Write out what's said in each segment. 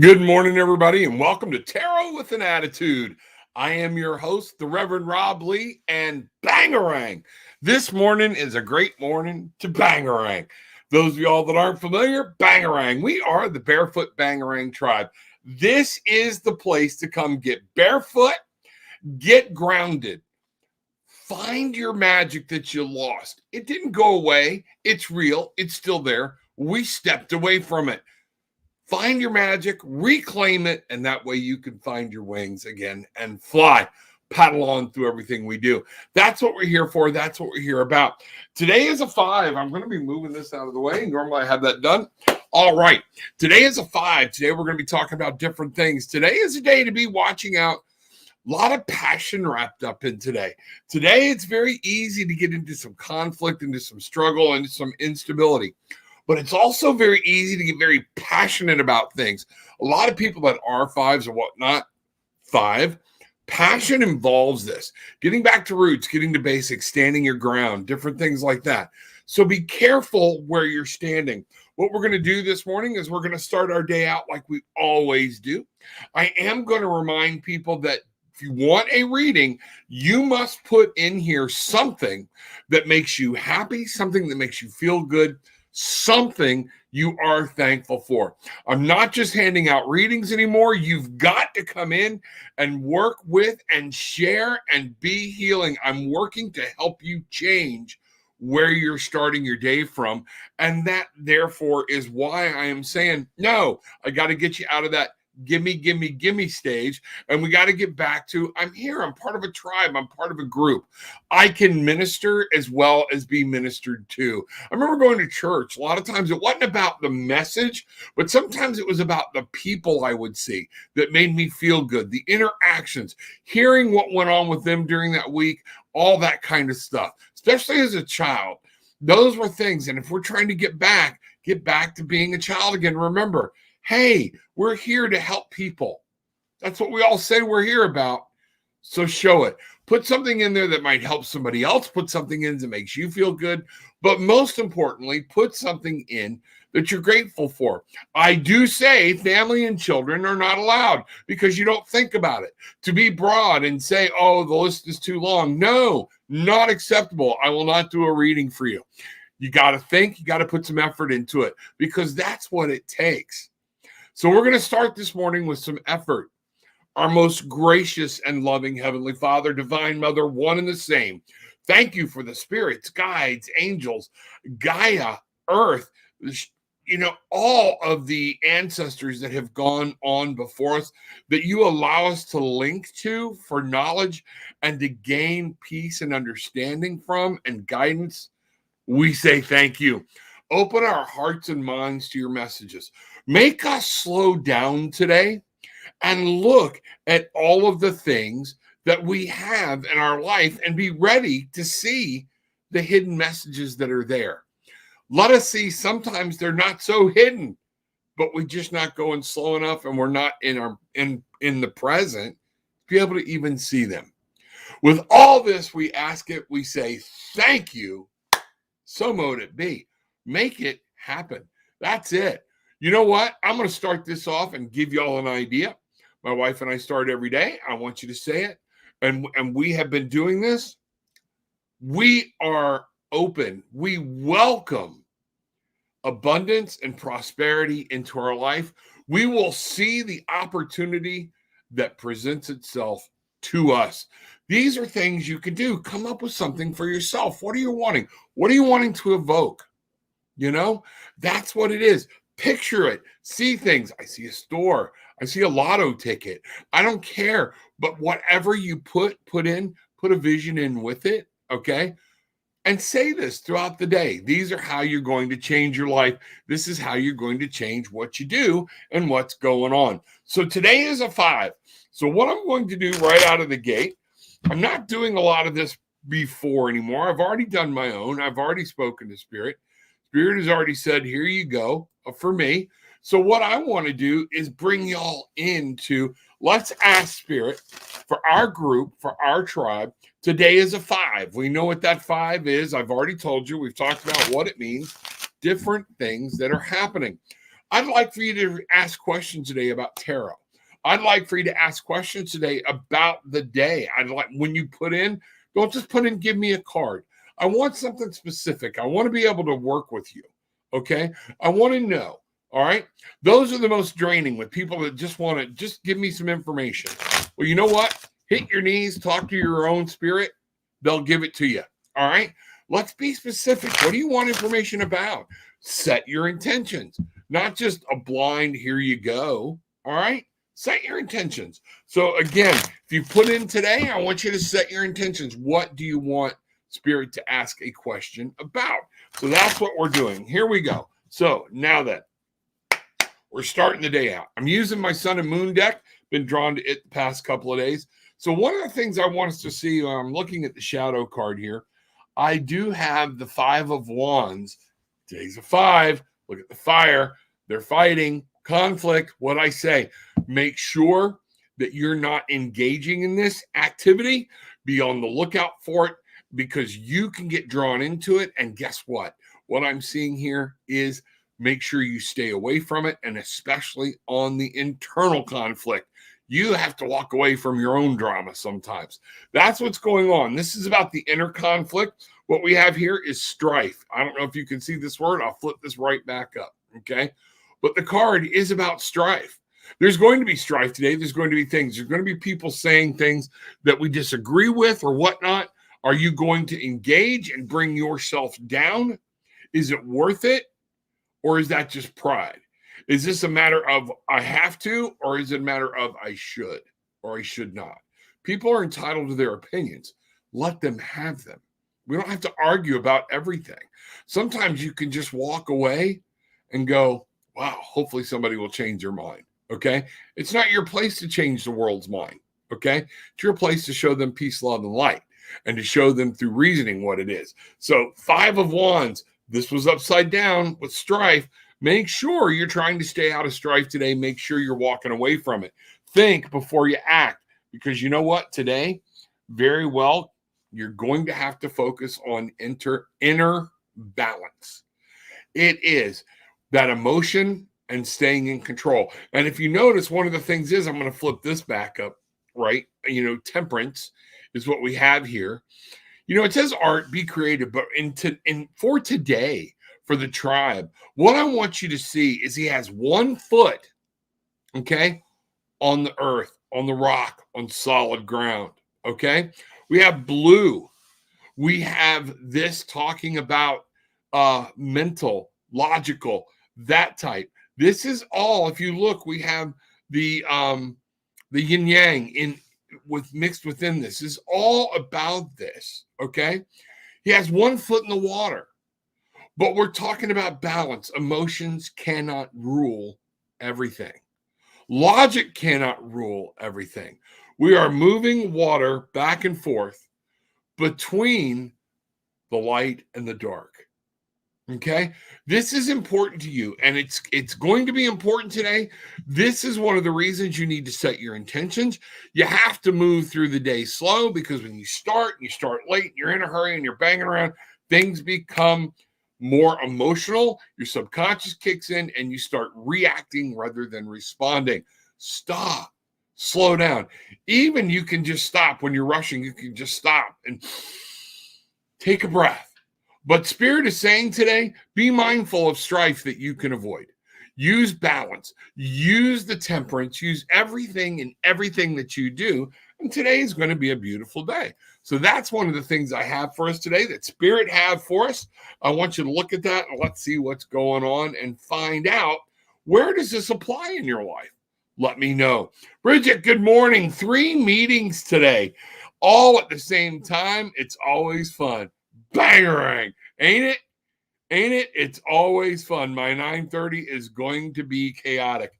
Good morning, everybody, and welcome to Tarot with an Attitude. I am your host, the Reverend Rob Lee, and Bangarang. This morning is a great morning to Bangarang. Those of y'all that aren't familiar, Bangarang. We are the Barefoot Bangarang tribe. This is the place to come get barefoot, get grounded, find your magic that you lost. It didn't go away. It's real. It's still there. We stepped away from it. Find your magic, reclaim it, and that way you can find your wings again and fly, paddle on through everything we do. That's what we're here for. That's what we're here about. Today is a 5. I'm going to be moving this out of the way. Normally I have that done. All right. Today is a 5. Today we're going to be talking about different things. Today is a day to be watching out. A lot of passion wrapped up in today. Today, it's very easy to get into some conflict, into some struggle, into some instability. But it's also very easy to get very passionate about things. A lot of people that are 5s or whatnot, 5, passion involves this. Getting back to roots, getting to basics, standing your ground, different things like that. So be careful where you're standing. What we're going to do this morning is we're going to start our day out like we always do. I am going to remind people that if you want a reading, you must put in here something that makes you happy, something that makes you feel good, something you are thankful for. I'm not just handing out readings anymore. You've got to come in and work with and share and be healing. I'm working to help you change where you're starting your day from. And that, therefore, is why I am saying, no, I got to get you out of that gimme stage. And we got to get back to, I'm here. I'm part of a tribe. I'm part of a group. I can minister as well as be ministered to. I remember going to church. A lot of times it wasn't about the message, but sometimes it was about the people I would see that made me feel good, the interactions, hearing what went on with them during that week, all that kind of stuff, especially as a child. Those were things. And if we're trying to get back to being a child again, remember, hey, we're here to help people. That's what we all say we're here about. So show it. Put something in there that might help somebody else. Put something in that makes you feel good. But most importantly, put something in that you're grateful for. I do say family and children are not allowed because you don't think about it. To be broad and say, oh, the list is too long. No, not acceptable. I will not do a reading for you. You got to think. You got to put some effort into it because that's what it takes. So we're going to start this morning with some effort. Our most gracious and loving Heavenly Father, Divine Mother, one and the same. Thank you for the spirits, guides, angels, Gaia, Earth, all of the ancestors that have gone on before us that you allow us to link to for knowledge and to gain peace and understanding from and guidance. We say thank you. Open our hearts and minds to your messages. Make us slow down today and look at all of the things that we have in our life and be ready to see the hidden messages that are there. Let us see sometimes they're not so hidden, but we're just not going slow enough and we're not in the present to be able to even see them. With all this, we ask it, we say thank you. So mote it be. Make it happen. That's it. You know what? I'm going to start this off and give y'all an idea. My wife and I start every day. I want you to say it. And we have been doing this. We are open. We welcome abundance and prosperity into our life. We will see the opportunity that presents itself to us. These are things you can do. Come up with something for yourself. What are you wanting? What are you wanting to evoke? That's what it is. Picture it. See things. I see a store. I see a lotto ticket. I don't care. But whatever you put in, put a vision in with it, okay? And say this throughout the day. These are how you're going to change your life. This is how you're going to change what you do and what's going on. So today is a 5. So what I'm going to do right out of the gate, I'm not doing a lot of this before anymore. I've already done my own. I've already spoken to Spirit. Spirit has already said, here you go for me. So what I want to do is bring y'all into, let's ask Spirit for our group, for our tribe. Today is a 5. We know what that 5 is. I've already told you. We've talked about what it means, different things that are happening. I'd like for you to ask questions today about tarot. I'd like for you to ask questions today about the day. I'd like when you put in, don't just put in, give me a card. I want something specific. I want to be able to work with you. Okay. I want to know. All right. Those are the most draining with people that just want to just give me some information. Well, you know what? Hit your knees, talk to your own spirit. They'll give it to you. All right. Let's be specific. What do you want information about? Set your intentions, not just a blind, here you go. All right. Set your intentions. So, again, if you put in today, I want you to set your intentions. What do you want Spirit to ask a question about? So, that's what we're doing. Here we go. So, now that we're starting the day out, I'm using my Sun and Moon deck, been drawn to it the past couple of days. So, one of the things I want us to see, I'm looking at the shadow card here. I do have the Five of Wands. Today's a 5. Look at the fire. They're fighting. Conflict. What I say, make sure that you're not engaging in this activity. Be on the lookout for it because you can get drawn into it. And guess what? What I'm seeing here is make sure you stay away from it, and especially on the internal conflict. You have to walk away from your own drama sometimes. That's what's going on. This is about the inner conflict. What we have here is strife. I don't know if you can see this word. I'll flip this right back up. Okay. But the card is about strife. There's going to be strife today. There's going to be things. There's going to be people saying things that we disagree with or whatnot. Are you going to engage and bring yourself down? Is it worth it? Or is that just pride? Is this a matter of I have to, or is it a matter of I should or I should not? People are entitled to their opinions. Let them have them. We don't have to argue about everything. Sometimes you can just walk away and go, wow, hopefully somebody will change their mind. Okay. It's not your place to change the world's mind. Okay. It's your place to show them peace, love, and light and to show them through reasoning what it is. So 5 of Wands, this was upside down with strife. Make sure you're trying to stay out of strife today. Make sure you're walking away from it. Think before you act, because you know what? Today, very well, you're going to have to focus on inner balance. It is that emotion and staying in control. And if you notice, one of the things is, I'm going to flip this back up, right? Temperance is what we have here. It says art, be creative, but for today, for the tribe, what I want you to see is he has 1 foot, okay, on the earth, on the rock, on solid ground, okay? We have blue. We have this talking about mental, logical, that type. This is all, if you look, we have the yin yang mixed within this. This is all about this, okay? He has 1 foot in the water, but we're talking about balance. Emotions cannot rule everything. Logic cannot rule everything. We are moving water back and forth between the light and the dark. Okay, this is important to you, and it's going to be important today. This is one of the reasons you need to set your intentions. You have to move through the day slow, because when you start late, you're in a hurry and you're banging around, things become more emotional. Your subconscious kicks in and you start reacting rather than responding. Stop, slow down. Even you can just stop when you're rushing. You can just stop and take a breath. But Spirit is saying today, be mindful of strife that you can avoid. Use balance. Use the temperance. Use everything in everything that you do. And today is going to be a beautiful day. So that's one of the things I have for us today that Spirit have for us. I want you to look at that and let's see what's going on and find out, where does this apply in your life? Let me know. Bridget, good morning. 3 meetings today, all at the same time. It's always fun. Bangarang, ain't it? Ain't it? It's always fun. My 9:30 is going to be chaotic.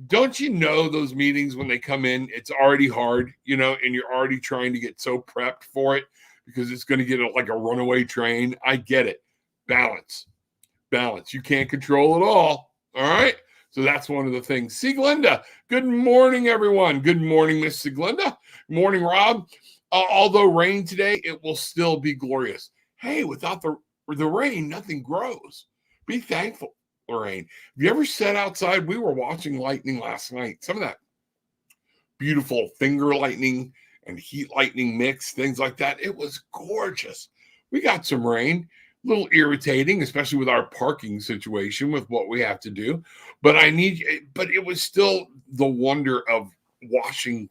Don't you know those meetings when they come in, it's already hard, and you're already trying to get so prepped for it because it's going to get like a runaway train. I get it. Balance. You can't control it all. All right. So that's one of the things. Sieglenda, good morning, everyone. Good morning, Miss Sieglenda. Good morning, Rob. Although rain today, it will still be glorious. Hey, without the rain, nothing grows. Be thankful. rain. Have you ever sat outside? We were watching lightning last night. Some of that beautiful finger lightning and heat lightning mix, things like that. It was gorgeous. We got some rain, a little irritating, especially with our parking situation with what we have to do. But it was still the wonder of washing,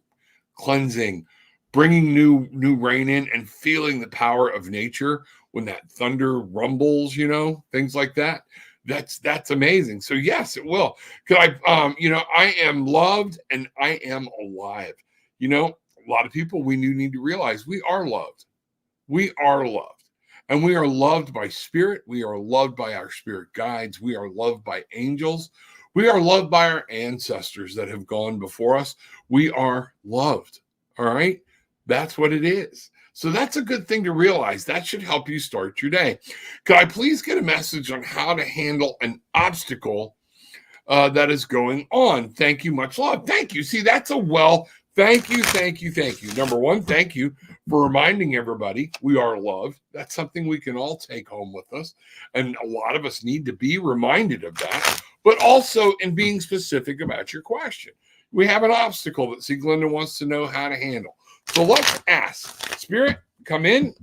cleansing, bringing new rain in and feeling the power of nature when that thunder rumbles, things like that. That's amazing. So yes, it will. Could I I am loved and I am alive. A lot of people, we need to realize we are loved. We are loved. And we are loved by spirit. We are loved by our spirit guides. We are loved by angels. We are loved by our ancestors that have gone before us. We are loved. All right. That's what it is. So that's a good thing to realize. That should help you start your day. Could I please get a message on how to handle an obstacle that is going on? Thank you. Much love. Thank you. See, that's thank you. Number one, thank you for reminding everybody we are loved. That's something we can all take home with us. And a lot of us need to be reminded of that, but also in being specific about your question. We have an obstacle that Sieglinde wants to know how to handle. So let's ask. Spirit, come in.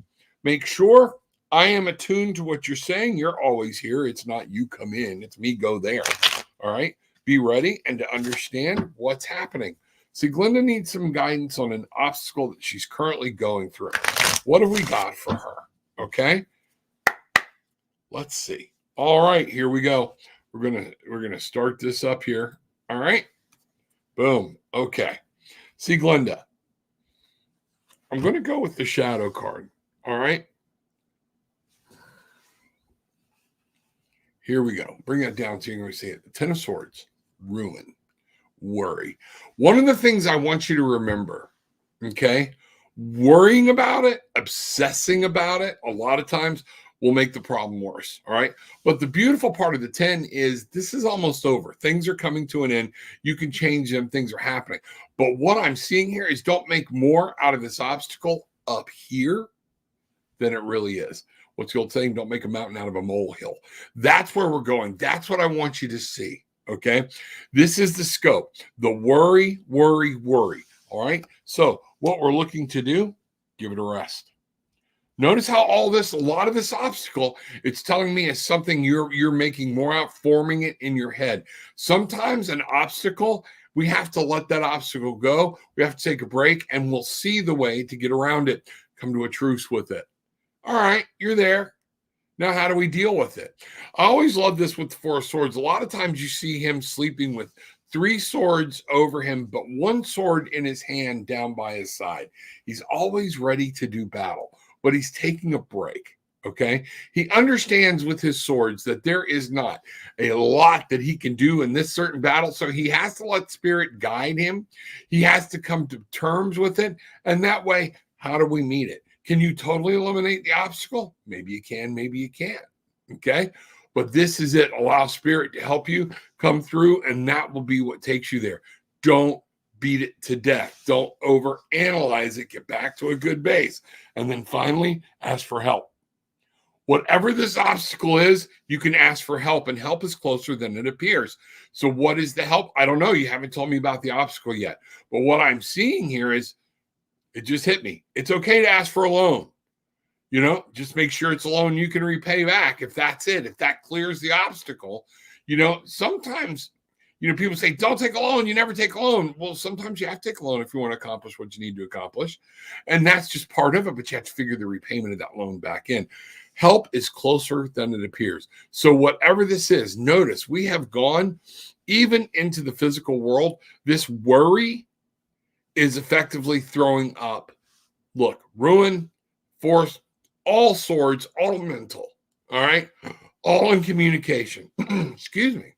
Make sure I am attuned to what you're saying. You're always here. It's not you come in. It's me go there. All right. Be ready and to understand what's happening. Sieglinde needs some guidance on an obstacle that she's currently going through. What have we got for her? Okay. Let's see. All right. Here we go. We're gonna start this up here. All right. Boom. Okay. Sieglinde. I'm going to go with the shadow card. All right. Here we go. Bring that down so you're going to see it. The Ten of Swords, ruin, worry. One of the things I want you to remember, okay, worrying about it, obsessing about it, a lot of times will make the problem worse. All right. But the beautiful part of the 10 is this is almost over. Things are coming to an end. You can change them. Things are happening. But what I'm seeing here is don't make more out of this obstacle up here than it really is. What's the old saying? Don't make a mountain out of a molehill. That's where we're going. That's what I want you to see. Okay. This is the scope. The worry. All right. So what we're looking to do, give it a rest. Notice how a lot of this obstacle, it's telling me is something you're making more out, forming it in your head. Sometimes an obstacle, we have to let that obstacle go. We have to take a break and we'll see the way to get around it, come to a truce with it. All right, you're there. Now, how do we deal with it? I always love this with the Four of Swords. A lot of times you see him sleeping with 3 swords over him, but 1 sword in his hand down by his side. He's always ready to do battle, but he's taking a break, okay? He understands with his swords that there is not a lot that he can do in this certain battle, so he has to let spirit guide him. He has to come to terms with it, and that way, how do we meet it? Can you totally eliminate the obstacle? Maybe you can, maybe you can't, okay? But this is it. Allow spirit to help you come through, and that will be what takes you there. Don't beat it to death. Don't overanalyze it. Get back to a good base. And then finally, ask for help. Whatever this obstacle is, you can ask for help, and help is closer than it appears. So what is the help? I don't know. You haven't told me about the obstacle yet. But what I'm seeing here is, it just hit me. It's okay to ask for a loan. Just make sure it's a loan you can repay back if that's it. If that clears the obstacle, sometimes, people say, don't take a loan. You never take a loan. Well, sometimes you have to take a loan if you want to accomplish what you need to accomplish. And that's just part of it, but you have to figure the repayment of that loan back in. Help is closer than it appears. So whatever this is, notice we have gone even into the physical world. This worry is effectively throwing up, look, ruin, force, all swords, all mental, all right? All in communication. Excuse me.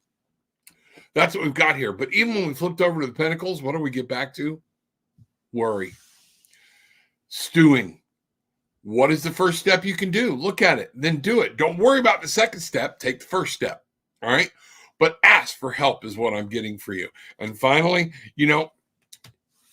That's what we've got here. But even when we flipped over to the Pentacles, what do we get back to? Worry. Stewing. What is the first step you can do? Look at it, then do it. Don't worry about the second step. Take the first step, all right? But ask for help is what I'm getting for you. And finally,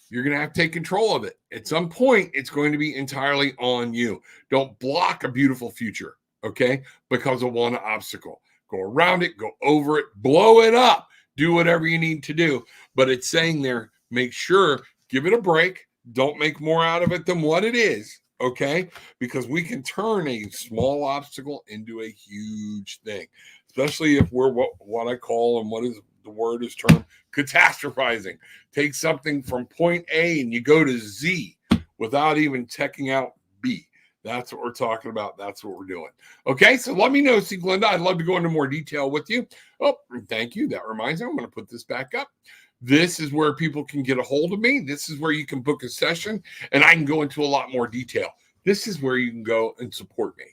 you're going to have to take control of it. At some point, it's going to be entirely on you. Don't block a beautiful future, okay, because of one obstacle. go around it, go over it, blow it up, do whatever you need to do. But it's saying there, make sure, give it a break. Don't make more out of it than what it is, okay? Because we can turn a small obstacle into a huge thing, especially if we're what I call, and what is the word is termed, catastrophizing. Take something from point A and you go to Z without even checking out B. That's what we're talking about. That's what we're doing. Okay, so let me know, see, Glenda. I'd love to go into more detail with you. Oh, thank you. That reminds me, I'm going to put this back up. This is where people can get a hold of me. This is where you can book a session, and I can go into a lot more detail. This is where you can go and support me.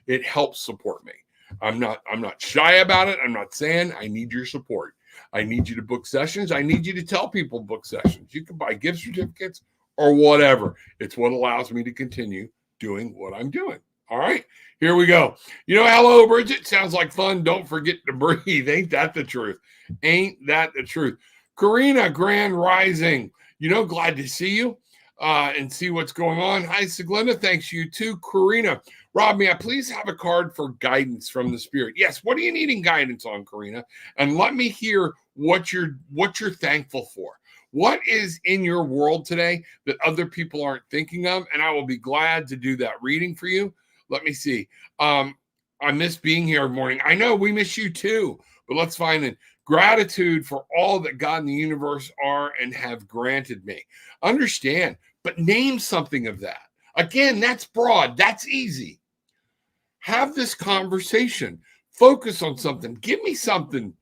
It helps support me. I'm not shy about it. I'm not saying I need your support. I need you to book sessions. I need you to tell people book sessions. You can buy gift certificates or whatever. It's what allows me to continue doing what I'm doing. All right, here we go. Hello, Bridget. Sounds like fun. Don't forget to breathe. Ain't that the truth? Ain't that the truth? Karina, Grand Rising. Glad to see you and see what's going on. Hi, Siglenda. Thanks, you too. Karina, Rob, may I please have a card for guidance from the Spirit? Yes. What are you needing guidance on, Karina? And let me hear what you're thankful for. What is in your world today that other people aren't thinking of? And I will be glad to do that reading for you. Let me see. I miss being here every morning. I know we miss you too, but let's find it. Gratitude for all that God and the universe are and have granted me. Understand, but name something of that. Again, that's broad. That's easy. Have this conversation. Focus on something. Give me something.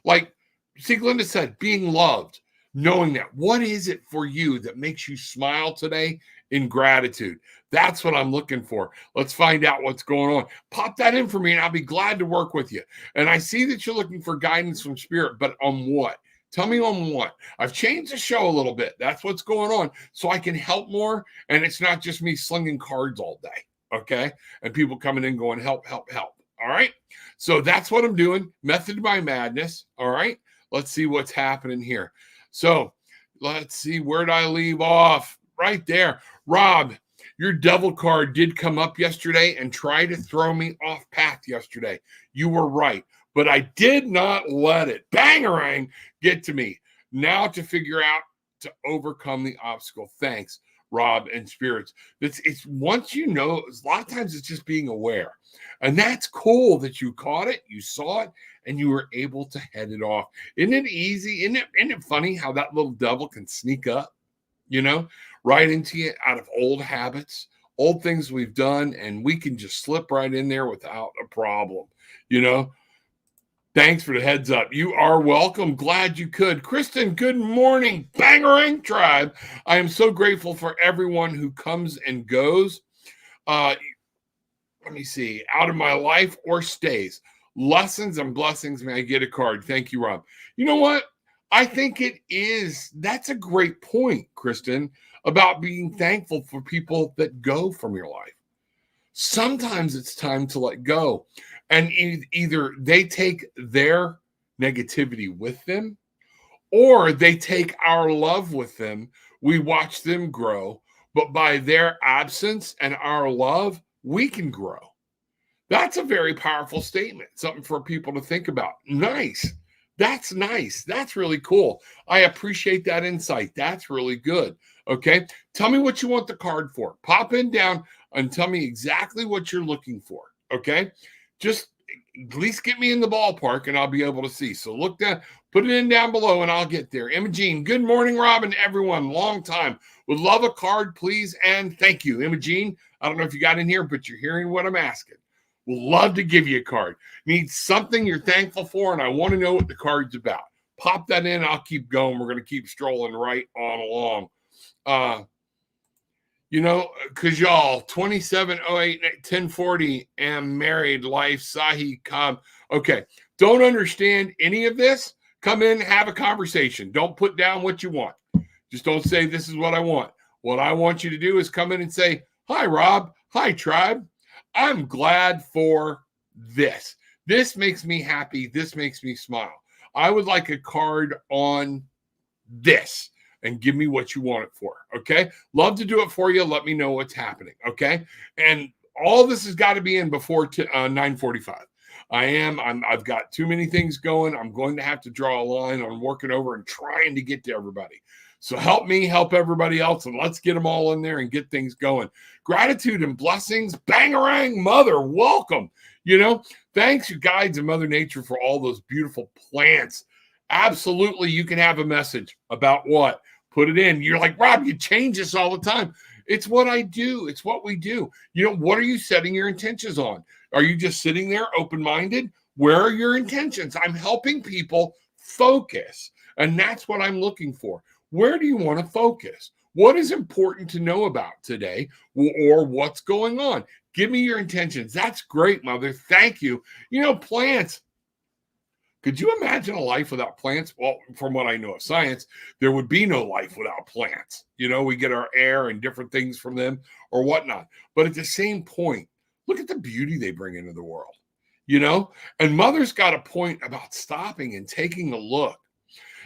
Like Sieglinde said, being loved, knowing that. What is it for you that makes you smile today in gratitude? That's what I'm looking for. Let's find out what's going on. Pop that in for me, and I'll be glad to work with you. And I see that you're looking for guidance from Spirit, but on what? Tell me on what. I've changed the show a little bit. That's what's going on, so I can help more, and it's not just me slinging cards all day, okay? And people coming in going, help, help, help. All right? So that's what I'm doing. Method to my madness. All right? Let's see what's happening here. So let's see. Where'd I leave off? Right there. Rob, your devil card did come up yesterday and try to throw me off path yesterday. You were right, but I did not let it, bangarang, get to me. Now to figure out to overcome the obstacle. Thanks, Rob and Spirits. It's once a lot of times it's just being aware. And that's cool that you caught it, you saw it, and you were able to head it off. Isn't it easy? Isn't it funny how that little devil can sneak up, right into you out of old habits, old things we've done, and we can just slip right in there without a problem, Thanks for the heads up. You are welcome. Glad you could. Kristen, good morning, Bangarang Tribe. I am so grateful for everyone who comes and goes. Let me see, out of my life or stays. Lessons and blessings. May I get a card? Thank you, Rob. You know what? I think it is. That's a great point, Kristen, about being thankful for people that go from your life. Sometimes it's time to let go. And either they take their negativity with them, or they take our love with them. We watch them grow, but by their absence and our love, we can grow. That's a very powerful statement, something for people to think about. Nice. That's nice. That's really cool. I appreciate that insight. That's really good. Okay. Tell me what you want the card for. Pop in down and tell me exactly what you're looking for. Okay. Just at least get me in the ballpark and I'll be able to see. So look down, put it in down below and I'll get there. Imogene, good morning, Robin, everyone. Long time. Would love a card, please. And thank you, Imogene. I don't know if you got in here, but you're hearing what I'm asking. We'll love to give you a card. Need something you're thankful for, and I want to know what the card's about. Pop that in. I'll keep going. We're going to keep strolling right on along. Because y'all, 2708-1040, am married, life, Sahi Cobb. Okay, don't understand any of this. Come in, have a conversation. Don't put down what you want. Just don't say, this is what I want. What I want you to do is come in and say, hi, Rob. Hi, tribe. I'm glad for this. This makes me happy. This makes me smile. I would like a card on this. And give me what you want it for, okay? Love to do it for you. Let me know what's happening, okay? And all this has got to be in before 9:45. I've got too many things going. I'm going to have to draw a line on working over and trying to get to everybody. So help me, help everybody else, and let's get them all in there and get things going. Gratitude and blessings. Bangarang, Mother, welcome. Thanks, you guides and Mother Nature, for all those beautiful plants. Absolutely, you can have a message about what? Put it in. You're like, Rob, you change this all the time. It's what I do. It's what we do. What are you setting your intentions on? Are you just sitting there open-minded? Where are your intentions? I'm helping people focus, and that's what I'm looking for. Where do you want to focus? What is important to know about today, or what's going on? Give me your intentions. That's great, Mother. Thank you. Plants. Could you imagine a life without plants? Well, from what I know of science, there would be no life without plants. We get our air and different things from them or whatnot. But at the same point, look at the beauty they bring into the world, And Mother's got a point about stopping and taking a look.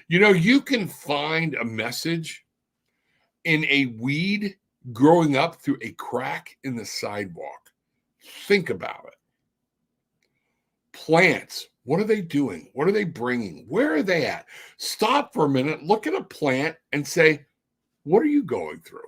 You can find a message in a weed growing up through a crack in the sidewalk. Think about it. Plants, what are they doing? What are they bringing? Where are they at? Stop for a minute, look at a plant and say, what are you going through?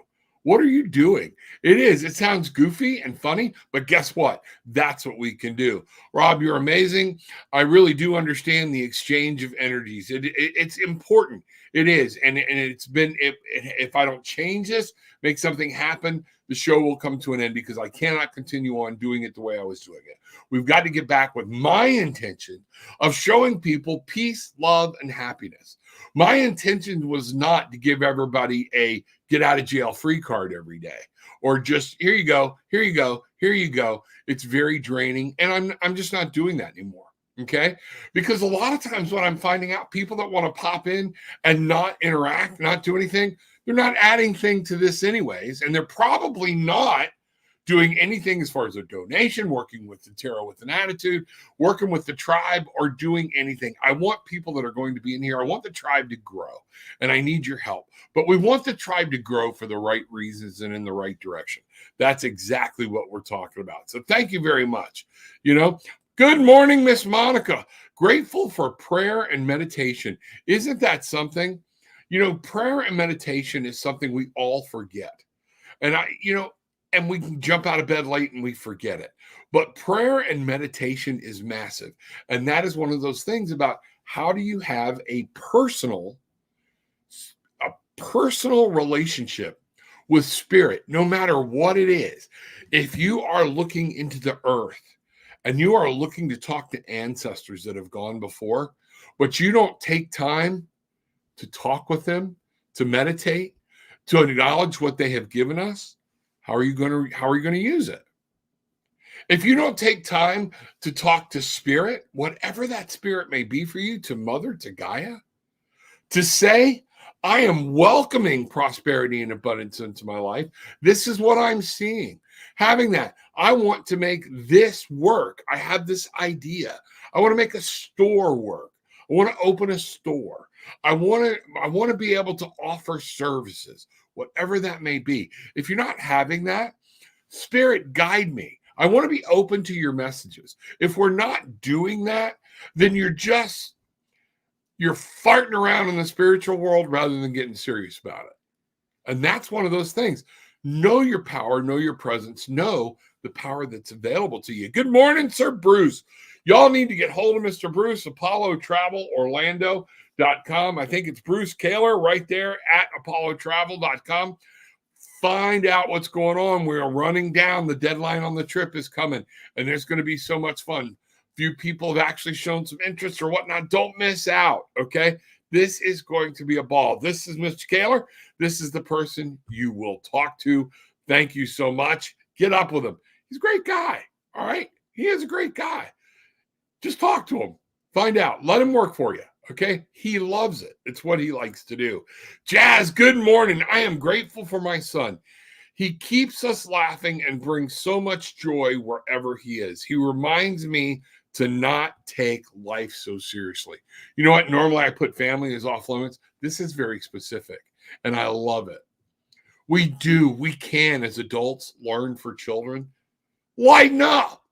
What are you doing? It sounds goofy and funny, but guess what? That's what we can do. Rob, you're amazing. I really do understand the exchange of energies. It's important. It is. And it's been, if I don't change this, make something happen, the show will come to an end because I cannot continue on doing it the way I was doing it. We've got to get back with my intention of showing people peace, love, and happiness. My intention was not to give everybody a get out of jail free card every day, or just here you go, here you go, here you go. It's very draining, and I'm just not doing that anymore. Okay, because a lot of times what I'm finding out, people that want to pop in and not interact, not do anything, they're not adding thing to this anyways, and they're probably not doing anything as far as a donation, working with the Tarot with an Attitude, working with the tribe, or doing anything. I want people that are going to be in here. I want the tribe to grow, and I need your help. But we want the tribe to grow for the right reasons and in the right direction. That's exactly what we're talking about. So thank you very much. Good morning, Miss Monica. Grateful for prayer and meditation. Isn't that something? Prayer and meditation is something we all forget. And and we can jump out of bed late and we forget it. But prayer and meditation is massive. And that is one of those things about how do you have a personal relationship with spirit, no matter what it is. If you are looking into the earth and you are looking to talk to ancestors that have gone before, but you don't take time to talk with them, to meditate, to acknowledge what they have given us, how are you going to use it? If you don't take time to talk to spirit, whatever that spirit may be for you, to Mother, to Gaia, to say, I am welcoming prosperity and abundance into my life. This is what I'm seeing. Having that, I want to make this work. I have this idea. I want to make a store work. I want to open a store. I want to be able to offer services, whatever that may be. If you're not having that, spirit, guide me. I want to be open to your messages. If we're not doing that, then you're farting around in the spiritual world rather than getting serious about it. And that's one of those things. Know your power, know your presence, know the power that's available to you. Good morning, Sir Bruce. Y'all need to get hold of Mr. Bruce, Apollo Travel Orlando.com. I think it's Bruce Kaler right there at apollotravel.com. Find out what's going on. We are running down. The deadline on the trip is coming, and there's going to be so much fun. Few people have actually shown some interest or whatnot. Don't miss out, okay? This is going to be a ball. This is Mr. Kaler. This is the person you will talk to. Thank you so much. Get up with him. He's a great guy, all right? He is a great guy. Just talk to him. Find out. Let him work for you. Okay? He loves it. It's what he likes to do. Jazz, good morning. I am grateful for my son. He keeps us laughing and brings so much joy wherever he is. He reminds me to not take life so seriously. You know what? Normally I put family as off limits. This is very specific, and I love it. We can, as adults, learn for children. Lighten up.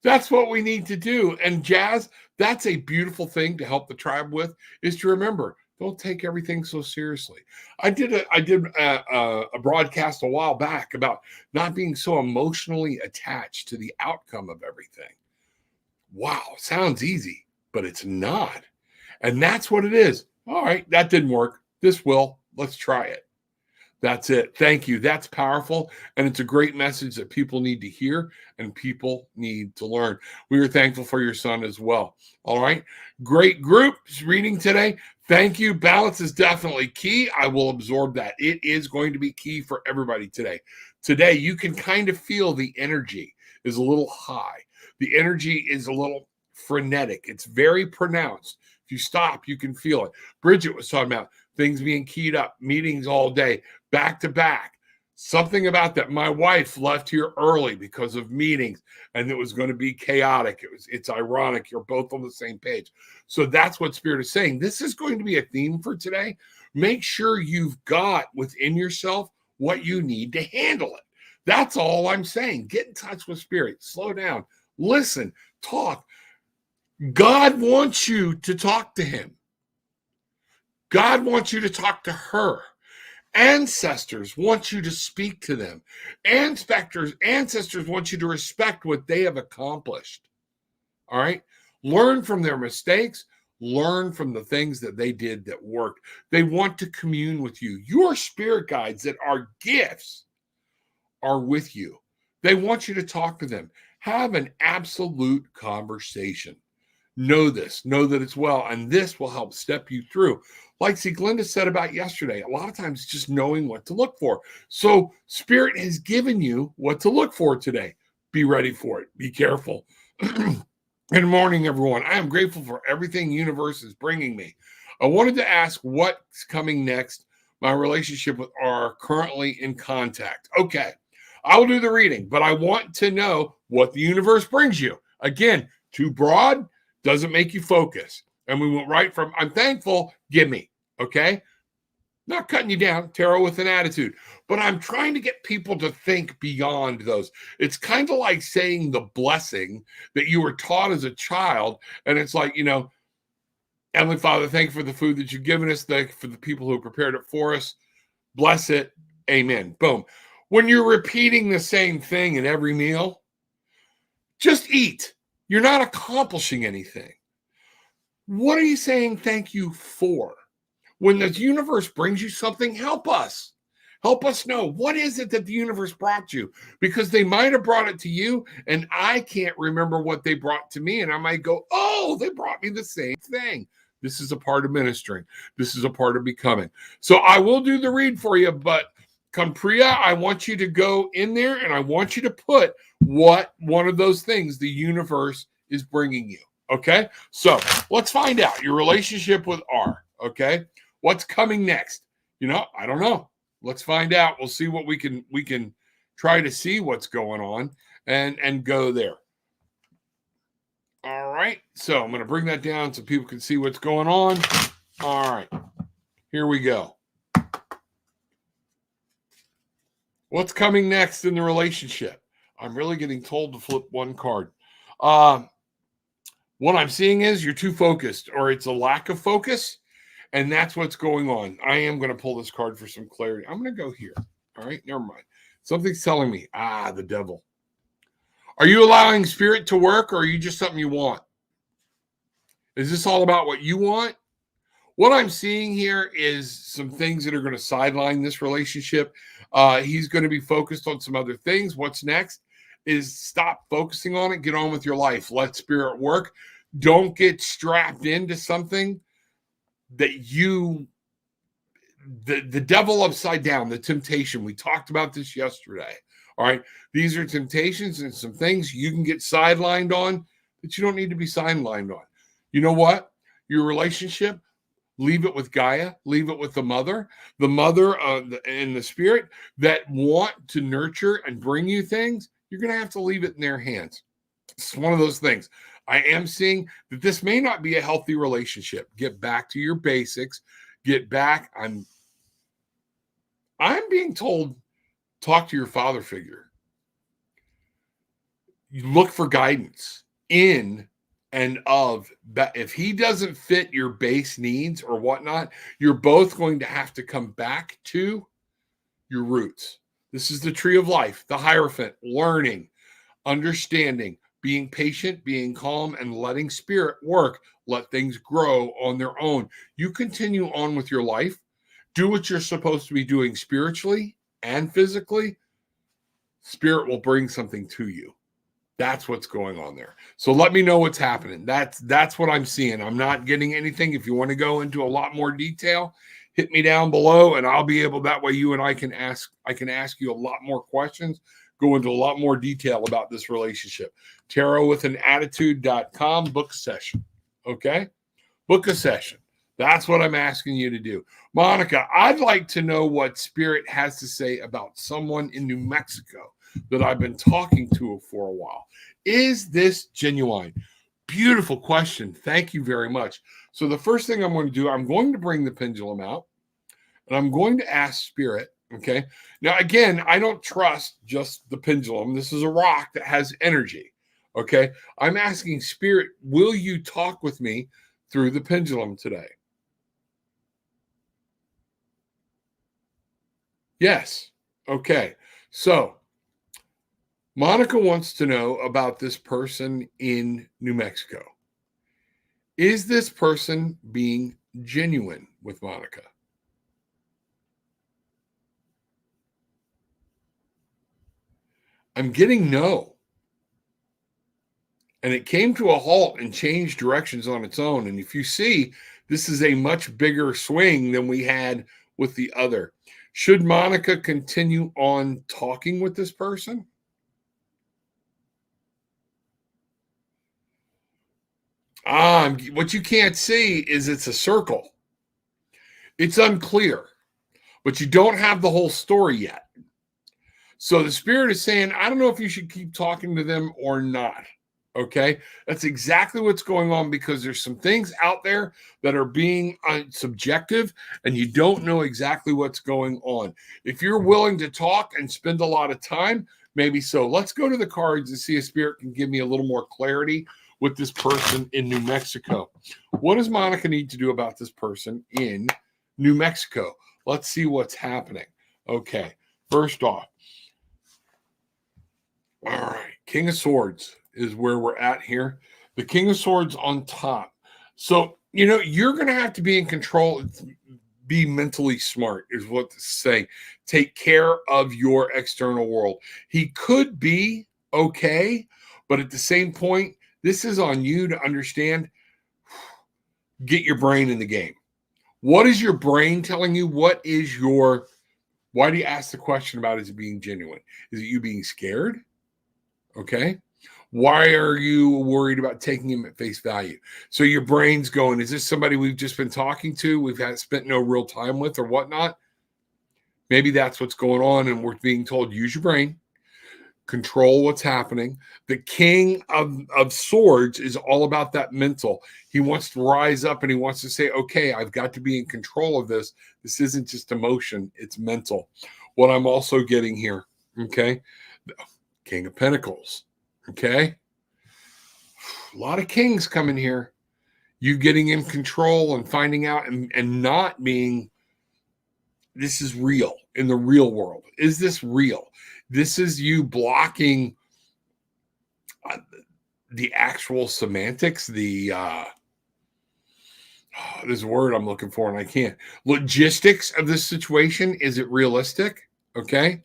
That's what we need to do. And Jazz, that's a beautiful thing to help the tribe with, is to remember, don't take everything so seriously. I did a broadcast a while back about not being so emotionally attached to the outcome of everything. Wow, sounds easy, but it's not. And that's what it is. All right, that didn't work. This will. Let's try it. That's it. Thank you. That's powerful. And it's a great message that people need to hear and people need to learn. We are thankful for your son as well. All right. Great group reading today. Thank you. Balance is definitely key. I will absorb that. It is going to be key for everybody today. Today, you can kind of feel the energy is a little high. The energy is a little frenetic. It's very pronounced. If you stop, you can feel it. Bridget was talking about things being keyed up, meetings all day, back to back. Something about that. My wife left here early because of meetings, and it was going to be chaotic. It's ironic. You're both on the same page. So that's what Spirit is saying. This is going to be a theme for today. Make sure you've got within yourself what you need to handle it. That's all I'm saying. Get in touch with Spirit. Slow down. Listen. Talk. God wants you to talk to him. God wants you to talk to her. Ancestors want you to speak to them. Ancestors want you to respect what they have accomplished. All right? Learn from their mistakes. Learn from the things that they did that worked. They want to commune with you. Your spirit guides that are gifts are with you. They want you to talk to them. Have an absolute conversation. Know this, know that it's well, and this will help step you through. Like Glenda said about yesterday, a lot of times just knowing what to look for. So Spirit has given you what to look for today. Be ready for it. Be careful. Good morning, everyone. I am grateful for everything universe is bringing me. I wanted to ask what's coming next. My relationship with R currently in contact. Okay, I will do the reading, but I want to know what the universe brings you. Again, too broad doesn't make you focus. And we went right from, I'm thankful, give me, okay? Not cutting you down, tarot with an attitude. But I'm trying to get people to think beyond those. It's kind of like saying the blessing that you were taught as a child. And it's like, Heavenly Father, thank you for the food that you've given us. Thank you for the people who prepared it for us. Bless it. Amen. Boom. When you're repeating the same thing in every meal, just eat. You're not accomplishing anything. What are you saying thank you for? When the universe brings you something, help us. Help us know what is it that the universe brought you, because they might have brought it to you and I can't remember what they brought to me. And I might go, oh, they brought me the same thing. This is a part of ministering. This is a part of becoming. So I will do the read for you, but Compriya, I want you to go in there and I want you to put what one of those things the universe is bringing you. Okay, so let's find out your relationship with R. Okay, what's coming next? I don't know. Let's find out. We'll see what we can try to see what's going on and go there. All right, so I'm going to bring that down so people can see what's going on. All right, here we go. What's coming next in the relationship? I'm really getting told to flip one card. What I'm seeing is you're too focused, or it's a lack of focus, and that's what's going on. I am going to pull this card for some clarity. I'm going to go here. All right, never mind. Something's telling me, the devil. Are you allowing Spirit to work, or are you just something you want? Is this all about what you want? What I'm seeing here is some things that are going to sideline this relationship. He's going to be focused on some other things. What's next is stop focusing on it. Get on with your life. Let Spirit work. Don't get strapped into something that the devil upside down, the temptation. We talked about this yesterday. All right. These are temptations and some things you can get sidelined on that you don't need to be sidelined on. You know what? Your relationship, leave it with Gaia, leave it with the mother and the Spirit that want to nurture and bring you things. You're going to have to leave it in their hands. It's one of those things. I am seeing that this may not be a healthy relationship. Get back to your basics. Get back. I'm being told, talk to your father figure. You look for guidance in and of that. If he doesn't fit your base needs or whatnot, you're both going to have to come back to your roots. This is the tree of life, the Hierophant, learning, understanding, being patient, being calm, and letting spirit work. Let things grow on their own. You continue on with your life. Do what you're supposed to be doing spiritually and physically. Spirit will bring something to you. That's what's going on there. So let me know what's happening. That's what I'm seeing. I'm not getting anything. If you want to go into a lot more detail, hit me down below and I'll be able, that way you and I can ask you a lot more questions, go into a lot more detail about this relationship. TarotWithAnAttitude.com, book a session. Okay? Book a session. That's what I'm asking you to do. Monica, I'd like to know what Spirit has to say about someone in New Mexico that I've been talking to for a while. Is this genuine? Beautiful question. Thank you very much. So the first thing I'm going to do, I'm going to bring the pendulum out and I'm going to ask Spirit. Okay. Now, again, I don't trust just the pendulum. This is a rock that has energy. Okay. I'm asking Spirit, will you talk with me through the pendulum today? Yes. Okay. So Monica wants to know about this person in New Mexico. Is this person being genuine with Monica? I'm getting no. And it came to a halt and changed directions on its own. And if you see, this is a much bigger swing than we had with the other. Should Monica continue on talking with this person? What you can't see is it's a circle. It's unclear, but you don't have the whole story yet. So the Spirit is saying, I don't know if you should keep talking to them or not. Okay. That's exactly what's going on, because there's some things out there that are being subjective and you don't know exactly what's going on. If you're willing to talk and spend a lot of time, maybe so. Let's go to the cards and see if Spirit can give me a little more clarity with this person in New Mexico. What does Monica need to do about this person in New Mexico? Let's see what's happening. Okay. First off, all right, King of Swords is where we're at here. The King of Swords on top. So, you're going to have to be in control, be mentally smart is what to say. Take care of your external world. He could be okay, but at the same point, this is on you to understand. Get your brain in the game. What is your brain telling you? Why do you ask the question about is it being genuine? Is it you being scared? Okay. Why are you worried about taking him at face value? So your brain's going, is this somebody we've just been talking to? We've spent no real time with or whatnot? Maybe that's what's going on. And we're being told, use your brain, control what's happening. The King of Swords is all about that mental. He wants to rise up and he wants to say, okay, I've got to be in control of this. This isn't just emotion, it's mental. What I'm also getting here, okay, King of Pentacles, okay, a lot of kings coming here. You getting in control and finding out and not being, this is real in the real world. Is this real? This is you blocking the actual semantics, there's a word I'm looking for and I can't. Logistics of this situation. Is it realistic? Okay.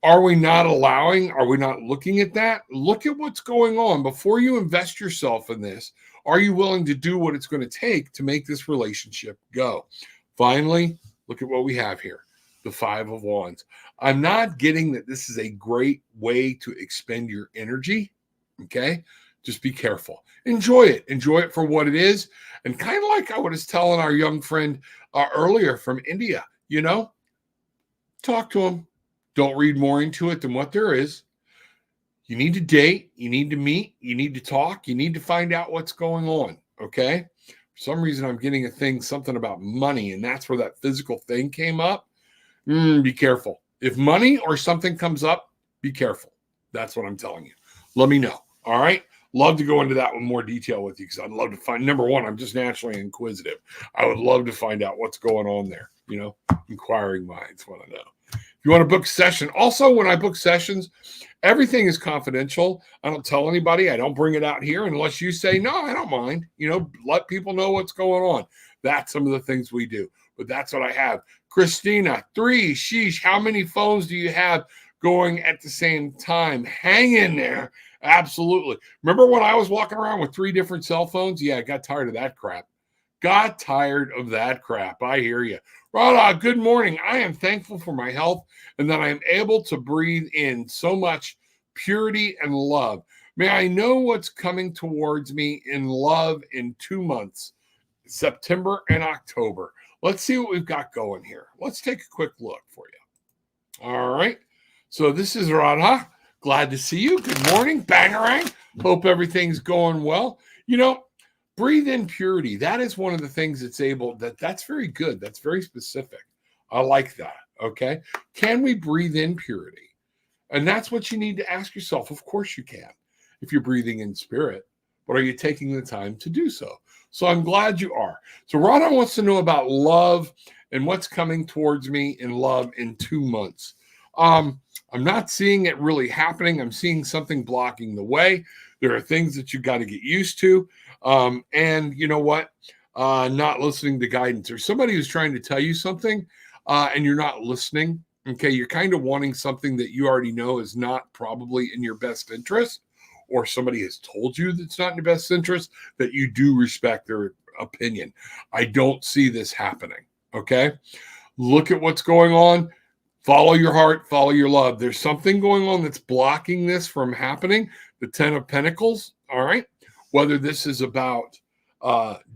Are we not looking at that? Look at what's going on before you invest yourself in this. Are you willing to do what it's going to take to make this relationship go? Finally, look at what we have here. The Five of Wands. I'm not getting that this is a great way to expend your energy. Okay. Just be careful. Enjoy it. Enjoy it for what it is. And kind of like I was telling our young friend earlier from India, talk to him. Don't read more into it than what there is. You need to date. You need to meet. You need to talk. You need to find out what's going on. Okay. For some reason, I'm getting something about money, and that's where that physical thing came up. Be careful. If money or something comes up, be careful. That's what I'm telling you. let me know. All right. Love to go into that with more detail with you because I'd love to find, number one, I'm just naturally inquisitive. I would love to find out what's going on there. Inquiring minds want to know. If you want to book session, also when I book sessions, everything is confidential. I don't tell anybody. I don't bring it out here unless you say, no, I don't mind. Let people know what's going on. That's some of the things we do. But that's what I have. Christina, 3, sheesh, how many phones do you have going at the same time? Hang in there. Absolutely. Remember when I was walking around with 3 different cell phones? Yeah, I got tired of that crap. I hear you. Rada, good morning. I am thankful for my health and that I am able to breathe in so much purity and love. May I know what's coming towards me in love in 2 months, September and October. Let's see what we've got going here. Let's take a quick look for you. All right. So this is Radha. Glad to see you. Good morning. Bangarang. Hope everything's going well. Breathe in purity. That is one of the things that's very good. That's very specific. I like that. Okay. Can we breathe in purity? And that's what you need to ask yourself. Of course you can, if you're breathing in spirit, but are you taking the time to do so? So I'm glad you are. So Rana wants to know about love and what's coming towards me in love in 2 months. I'm not seeing it really happening. I'm seeing something blocking the way. There are things that you got to get used to. And you know what? Not listening to guidance or somebody who's trying to tell you something and you're not listening. Okay. You're kind of wanting something that you already know is not probably in your best interest, or somebody has told you that's not in your best interest, that you do respect their opinion. I don't see this happening. Okay. Look at what's going on. Follow your heart, follow your love. There's something going on that's blocking this from happening. The 10 of Pentacles. All right. Whether this is about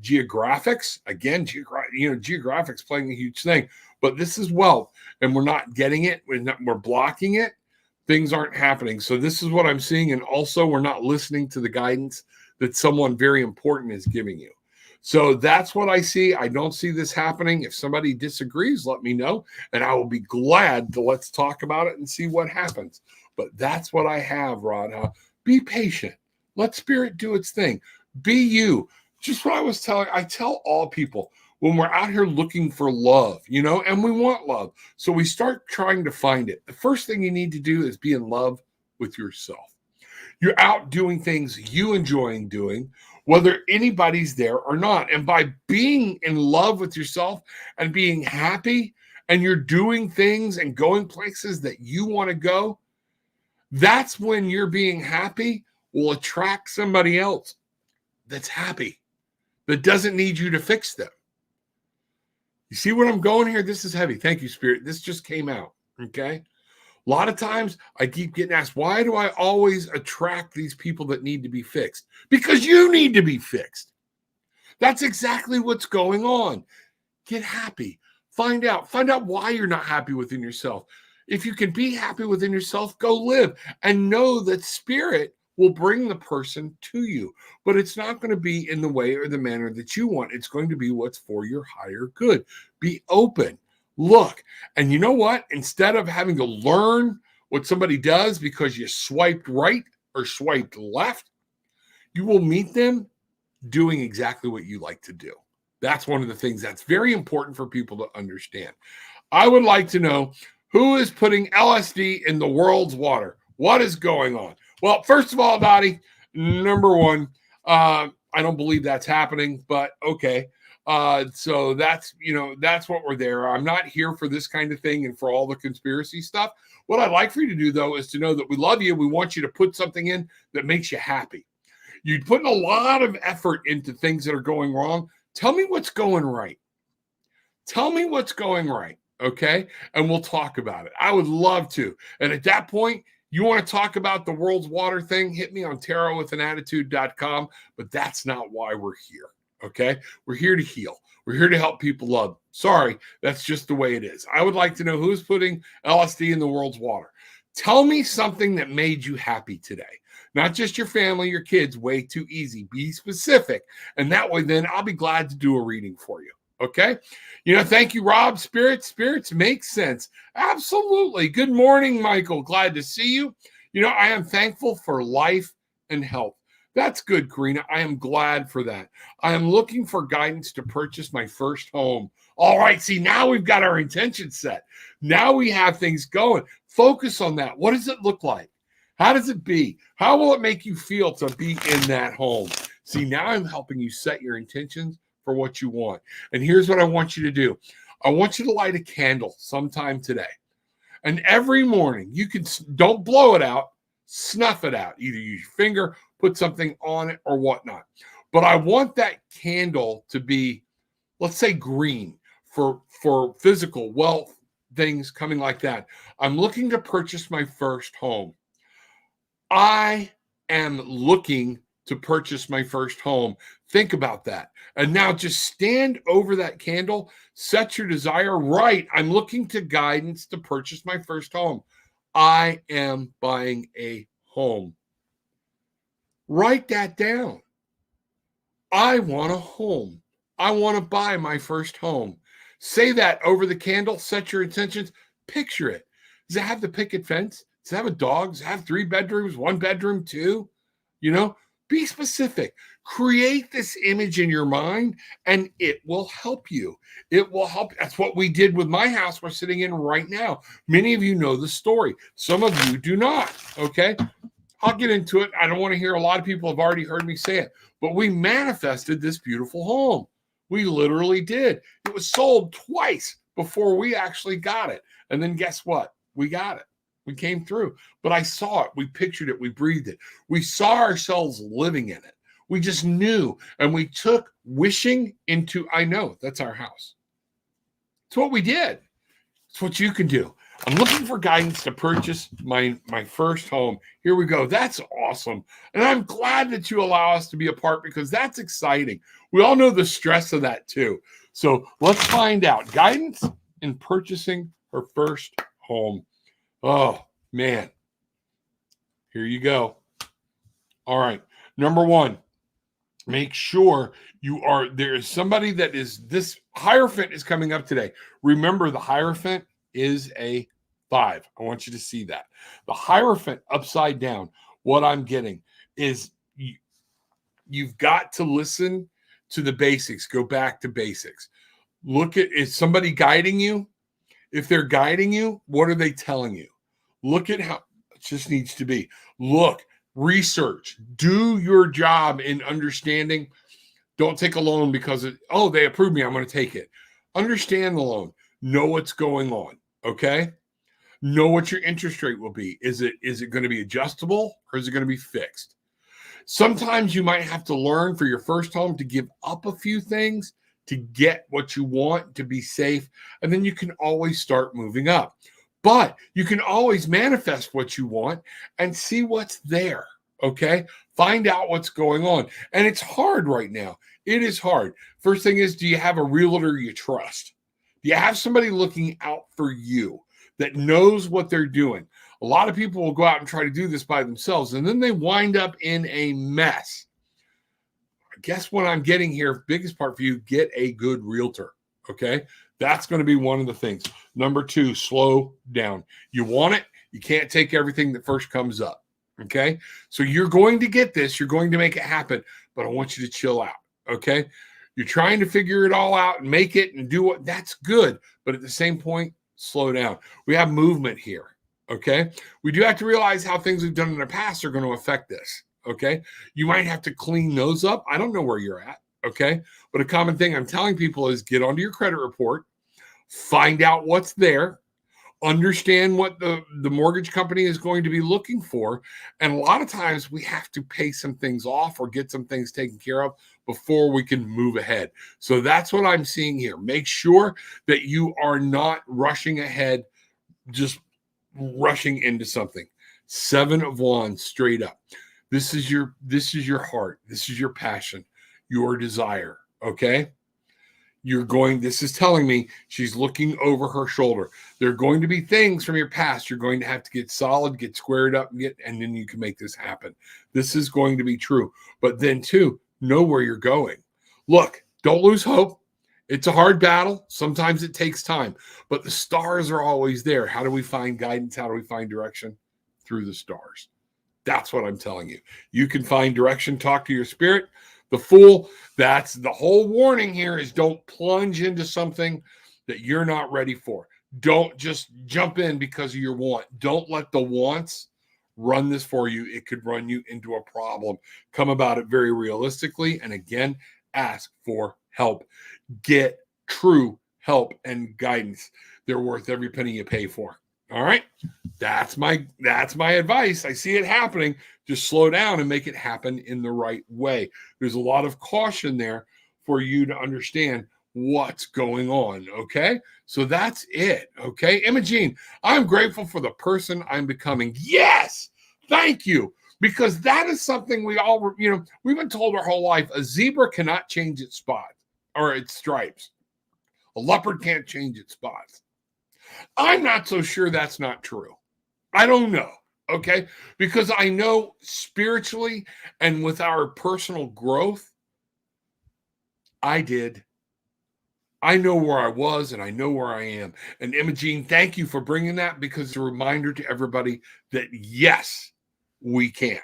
geographics, again, geographics playing a huge thing, but this is wealth and we're not getting it. We're blocking it. Things aren't happening. So this is what I'm seeing. And also we're not listening to the guidance that someone very important is giving you. So that's what I see. I don't see this happening. If somebody disagrees, let me know, and I will be glad to let's talk about it and see what happens. But that's what I have, Radha. Be patient. Let spirit do its thing. Be you. Just what I tell all people when we're out here looking for love, and we want love. So we start trying to find it. The first thing you need to do is be in love with yourself. You're out doing things you enjoy doing, whether anybody's there or not. And by being in love with yourself and being happy, and you're doing things and going places that you want to go, that's when you're being happy will attract somebody else that's happy, that doesn't need you to fix them. You see where I'm going here? This is heavy. Thank you, Spirit. This just came out. Okay. A lot of times I keep getting asked, why do I always attract these people that need to be fixed? Because you need to be fixed. That's exactly what's going on. Get happy. Find out why you're not happy within yourself. If you can be happy within yourself, go live and know that spirit will bring the person to you, but it's not going to be in the way or the manner that you want. It's going to be what's for your higher good. Be open. Look, and you know what? Instead of having to learn what somebody does because you swiped right or swiped left, you will meet them doing exactly what you like to do. That's one of the things that's very important for people to understand. I would like to know who is putting LSD in the world's water. What is going on? Well, first of all, Dottie, number one, I don't believe that's happening, but okay. So that's what we're there. I'm not here for this kind of thing and for all the conspiracy stuff. What I'd like for you to do, though, is to know that we love you. We want you to put something in that makes you happy. You're putting a lot of effort into things that are going wrong. Tell me what's going right. Tell me what's going right, okay? And we'll talk about it. I would love to. And at that point, you want to talk about the world's water thing, hit me on tarotwithanAttitude.com, but that's not why we're here. Okay. We're here to heal. We're here to help people love. Sorry, that's just the way it is. I would like to know who's putting LSD in the world's water. Tell me something that made you happy today. Not just your family, your kids, way too easy. Be specific. And that way, then I'll be glad to do a reading for you. Okay. Thank you, Rob. Spirits make sense. Absolutely. Good morning, Michael. Glad to see you. I am thankful for life and health. That's good, Karina. I am glad for that. I am looking for guidance to purchase my first home. All right, see, now we've got our intention set. Now we have things going. Focus on that. What does it look like? How does it be? How will it make you feel to be in that home? See, now I'm helping you set your intentions for what you want. And here's what I want you to do. I want you to light a candle sometime today. And every morning, don't blow it out, snuff it out. Either use your finger, put something on it, or whatnot. But I want that candle to be, let's say, green for physical wealth, things coming like that. I'm looking to purchase my first home. I am looking to purchase my first home. Think about that. And now just stand over that candle, set your desire right. I'm looking to guidance to purchase my first home. I am buying a home. Write that down. I want a home. I want to buy my first home. Say that over the candle, set your intentions, picture it. Does it have the picket fence? Does it have a dog? Does it have 3 bedrooms, 1 bedroom, 2? Be specific. Create this image in your mind, and it will help you. It will help. That's what we did with my house we're sitting in right now. Many of you know the story. Some of you do not, okay? I'll get into it. I don't want to hear, a lot of people have already heard me say it, but we manifested this beautiful home. We literally did. It was sold twice before we actually got it. And then guess what? We got it. We came through. But I saw it. We pictured it. We breathed it. We saw ourselves living in it. We just knew. And we took wishing into, I know, that's our house. It's what we did. It's what you can do. I'm looking for guidance to purchase my first home. Here we go. That's awesome. And I'm glad that you allow us to be a part, because that's exciting. We all know the stress of that too. So let's find out. Guidance in purchasing her first home. Oh, man. Here you go. All right. Number 1, make sure there is somebody that is, this Hierophant is coming up today. Remember, the Hierophant is a 5. I want you to see that. The Hierophant upside down, what I'm getting is you've got to listen to the basics. Go back to basics. Look at, is somebody guiding you? If they're guiding you, what are they telling you? Look at how it just needs to be. Look, research, do your job in understanding. Don't take a loan because they approved me, I'm going to take it. Understand the loan. Know what's going on. Okay. Know what your interest rate will be. Is it going to be adjustable, or is it going to be fixed? Sometimes you might have to learn for your first home to give up a few things to get what you want, to be safe. And then you can always start moving up. But you can always manifest what you want and see what's there. Okay. Find out what's going on. And it's hard right now. It is hard. First thing is, do you have a realtor you trust? Do you have somebody looking out for you that knows what they're doing? A lot of people will go out and try to do this by themselves, and then they wind up in a mess. Guess what I'm getting here? Biggest part for you, get a good realtor. Okay. That's going to be one of the things. Number 2, slow down. You want it. You can't take everything that first comes up. Okay. So you're going to get this. You're going to make it happen, but I want you to chill out. Okay. You're trying to figure it all out and make it and do what, that's good. But at the same point, slow down. We have movement here. Okay. We do have to realize how things we've done in the past are going to affect this. Okay. You might have to clean those up. I don't know where you're at. Okay. But a common thing I'm telling people is get onto your credit report, find out what's there, understand what the mortgage company is going to be looking for. And a lot of times we have to pay some things off or get some things taken care of before we can move ahead. So that's what I'm seeing here. Make sure that you are not rushing ahead, just rushing into something. 7 of Wands straight up. This is your heart. This is your passion, your desire. Okay. This is telling me she's looking over her shoulder. There are going to be things from your past you're going to have to get solid, get squared up, and then you can make this happen. This is going to be true. But then too, know where you're going. Look, don't lose hope. It's a hard battle. Sometimes it takes time, but the stars are always there. How do we find guidance? How do we find direction? through the stars. That's what I'm telling you. You can find direction, talk to your spirit. The Fool, that's the whole warning here, is don't plunge into something that you're not ready for. Don't just jump in because of your want. Don't let the wants run this for you. It could run you into a problem. Come about it very realistically. And again, ask for help. Get true help and guidance. They're worth every penny you pay for. All right. That's my advice. I see it happening. Just slow down and make it happen in the right way. There's a lot of caution there for you to understand what's going on. Okay. So that's it. Okay. Imogene, I'm grateful for the person I'm becoming. Yes. Thank you. Because that is something we all, we've been told our whole life, a zebra cannot change its spots or its stripes. A leopard can't change its spots. I'm not so sure that's not true. I don't know. Okay. Because I know spiritually and with our personal growth, I did. I know where I was and I know where I am. And Imogene, thank you for bringing that, because it's a reminder to everybody that yes, we can.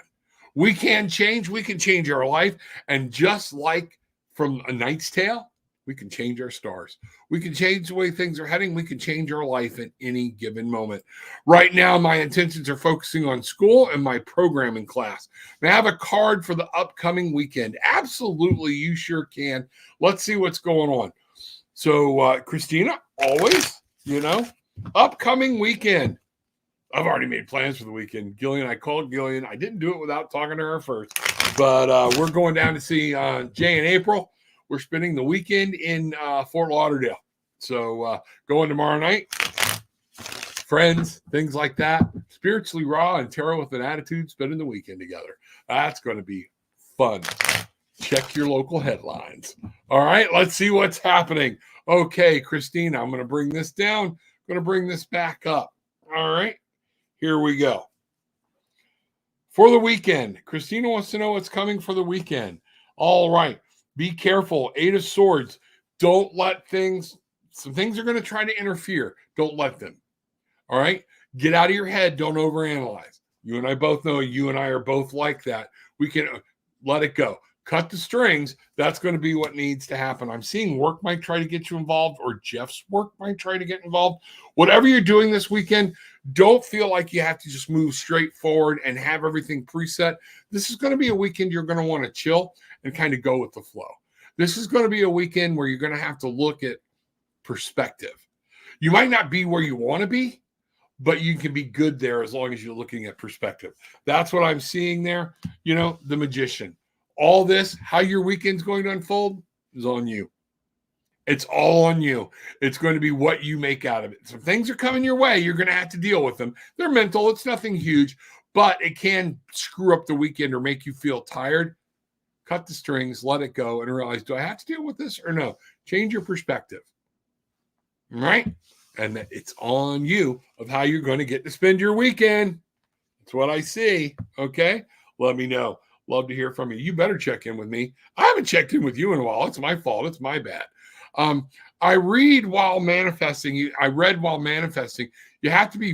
We can change. We can change our life. And just like from A Knight's Tale, we can change our stars. We can change the way things are heading. We can change our life at any given moment. Right now, my intentions are focusing on school and my programming class. And I have a card for the upcoming weekend. Absolutely, you sure can. Let's see what's going on. So, Christina, always, upcoming weekend. I've already made plans for the weekend. Gillian, I called Gillian. I didn't do it without talking to her first. But we're going down to see Jay and April. We're spending the weekend in Fort Lauderdale. So going tomorrow night. Friends, things like that. Spiritually Raw and Tarot with an Attitude, spending the weekend together. That's going to be fun. Check your local headlines. All right, let's see what's happening. Okay, Christina, I'm going to bring this down. I'm going to bring this back up. All right, here we go. For the weekend, Christina wants to know what's coming for the weekend. All right, be careful. 8 of Swords. Don't let some things are going to try to interfere. Don't let them. All right, get out of your head. Don't overanalyze. You and I both know you and I are both like that. We can let it go. Cut the strings. That's going to be what needs to happen. I'm seeing work might try to get you involved, or Jeff's work might try to get involved. Whatever you're doing this weekend, don't feel like you have to just move straight forward and have everything preset. This is going to be a weekend you're going to want to chill and kind of go with the flow. This is going to be a weekend where you're going to have to look at perspective. You might not be where you want to be, but you can be good there as long as you're looking at perspective. That's what I'm seeing there. The Magician. All this, how your weekend's going to unfold, is on you. It's all on you. It's going to be what you make out of it. Some things are coming your way. You're going to have to deal with them. They're mental. It's nothing huge, but it can screw up the weekend or make you feel tired. Cut the strings, let it go, and realize, do I have to deal with this or no? Change your perspective. All right? And it's on you of how you're going to get to spend your weekend. That's what I see. Okay? Let me know. Love to hear from you. You better check in with me. I haven't checked in with you in a while. It's my fault. It's my bad. I read while manifesting. I read while manifesting. You have to be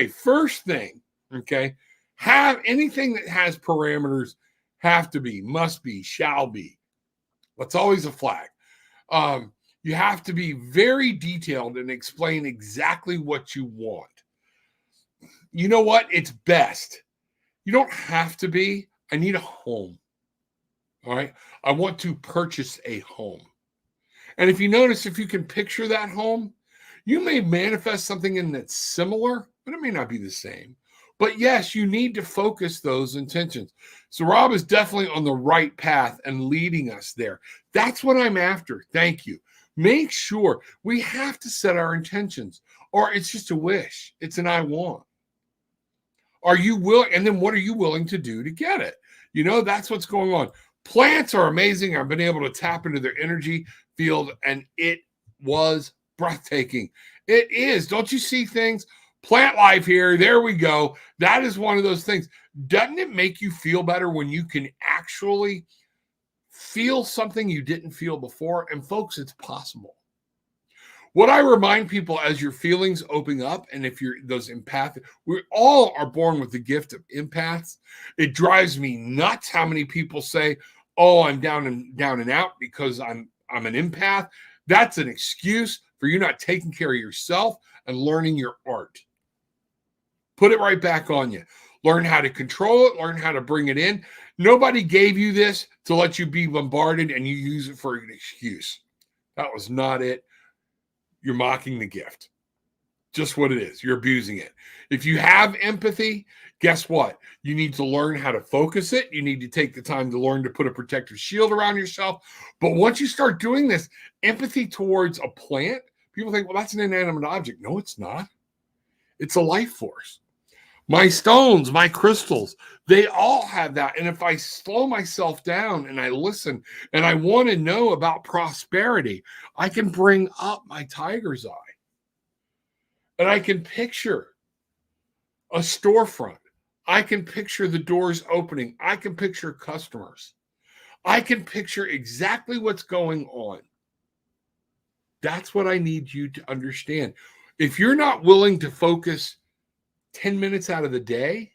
first thing, okay, have anything that has parameters, must be, shall be. That's always a flag. You have to be very detailed and explain exactly what you want. You know what? It's best. You don't have to be. I need a home. All right. I want to purchase a home. And if you notice, if you can picture that home, you may manifest something in that's similar, but it may not be the same. But yes, you need to focus those intentions. So Rob is definitely on the right path and leading us there. That's what I'm after. Thank you. Make sure we have to set our intentions, or it's just a wish. It's an I want. Are you willing? And then what are you willing to do to get it? That's what's going on. Plants are amazing. I've been able to tap into their energy field, and it was breathtaking. It is. Don't you see things? Plant life here. There we go. That is one of those things. Doesn't it make you feel better when you can actually feel something you didn't feel before? And folks, it's possible. What I remind people as your feelings open up, and if you're those empathic, we all are born with the gift of empaths. It drives me nuts how many people say, "Oh, I'm down and out because I'm an empath." That's an excuse for you not taking care of yourself and learning your art. Put it right back on you. Learn how to control it, learn how to bring it in. Nobody gave you this to let you be bombarded and you use it for an excuse. That was not it. You're mocking the gift. Just what it is. You're abusing it. If you have empathy, guess what? You need to learn how to focus it. You need to take the time to learn to put a protective shield around yourself. But once you start doing this, empathy towards a plant, people think, well, that's an inanimate object. No, it's not. It's a life force. My stones, my crystals, they all have that. And if I slow myself down and I listen and I want to know about prosperity, I can bring up my tiger's eye and I can picture a storefront. I can picture the doors opening. I can picture customers. I can picture exactly what's going on. That's what I need you to understand. If you're not willing to focus 10 minutes out of the day,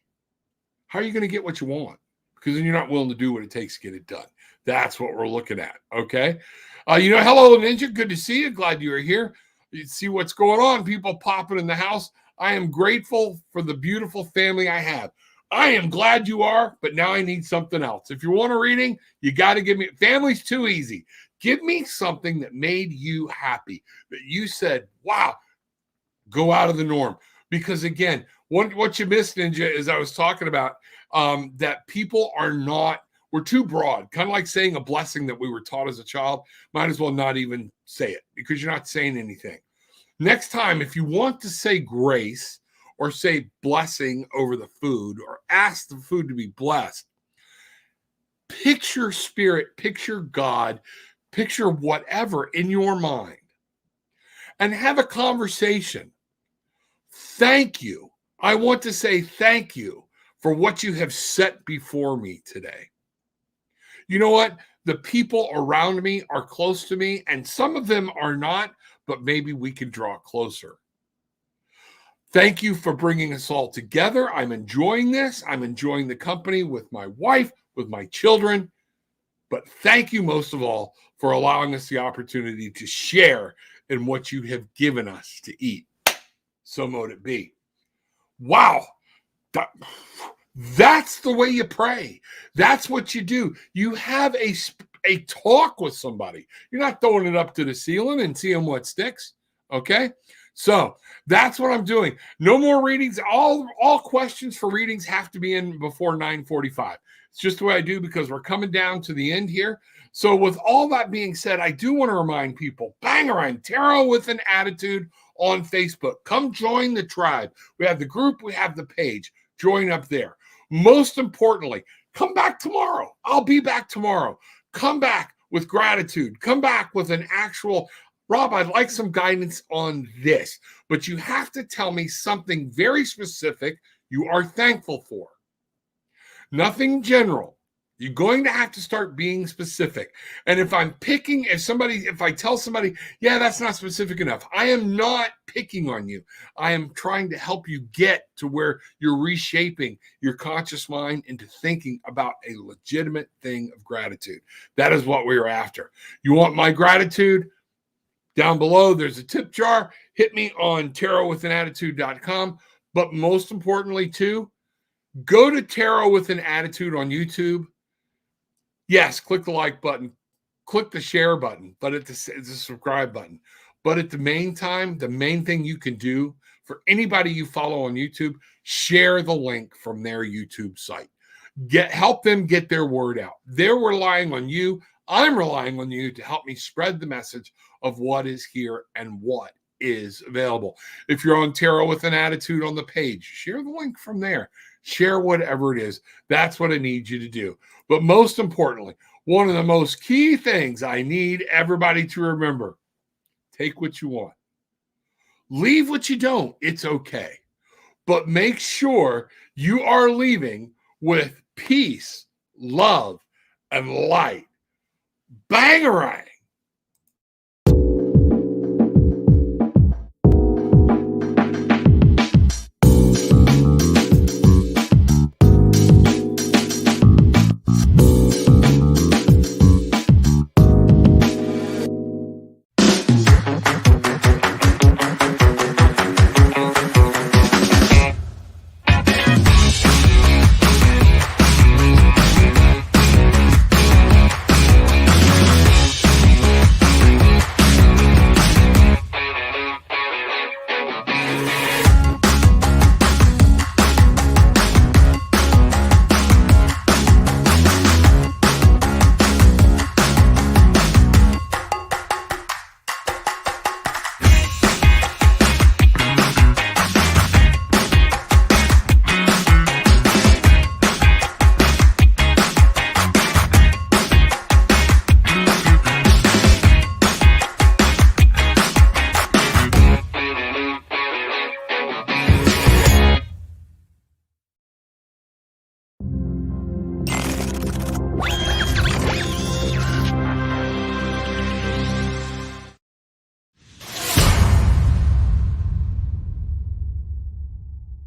how are you going to get what you want? Because then you're not willing to do what it takes to get it done. That's what we're looking at. Okay. Hello, Ninja. Good to see you. Glad you are here. You see what's going on. People popping in the house. I am grateful for the beautiful family I have. I am glad you are, but now I need something else. If you want a reading, you got to give me, family's too easy. Give me something that made you happy, that you said, wow, go out of the norm. Because again, what you missed, Ninja, is I was talking about that people we're too broad, kind of like saying a blessing that we were taught as a child. Might as well not even say it because you're not saying anything. Next time, if you want to say grace or say blessing over the food or ask the food to be blessed, picture spirit, picture God, picture whatever in your mind and have a conversation. Thank you. I want to say thank you for what you have set before me today. You know what? The people around me are close to me, and some of them are not, but maybe we can draw closer. Thank you for bringing us all together. I'm enjoying this. I'm enjoying the company with my wife, with my children. But thank you most of all for allowing us the opportunity to share in what you have given us to eat. So mote it be. Wow. That's the way you pray. That's what you do. You have a talk with somebody. You're not throwing it up to the ceiling and seeing what sticks. Okay. So that's what I'm doing. No more readings. All questions for readings have to be in before 9:45. It's just the way I do because we're coming down to the end here. So with all that being said, I do want to remind people, Bangarang, Tarot with an Attitude on Facebook. Come join the tribe. We have the group, we have the page. Join up there. Most importantly, come back tomorrow. I'll be back tomorrow. Come back with gratitude. Come back with an actual, Rob, I'd like some guidance on this, but you have to tell me something very specific you are thankful for. Nothing general. You're going to have to start being specific. And if I tell somebody, yeah, that's not specific enough, I am not picking on you. I am trying to help you get to where you're reshaping your conscious mind into thinking about a legitimate thing of gratitude. That is what we are after. You want my gratitude? Down below, there's a tip jar. Hit me on tarotwithanattitude.com. But most importantly, too, go to Tarot with an Attitude on YouTube. Yes, click the like button, click the share button, but it's a subscribe button. But at the main thing you can do for anybody you follow on YouTube, share the link from their YouTube site. Help them get their word out. They're relying on you. I'm relying on you to help me spread the message of what is here and what is available. If you're on Tarot with an Attitude on the page, share the link from there. Share whatever it is. That's what I need you to do. But most importantly, one of the most key things I need everybody to remember, take what you want. Leave what you don't. It's okay. But make sure you are leaving with peace, love, and light. Bangarang.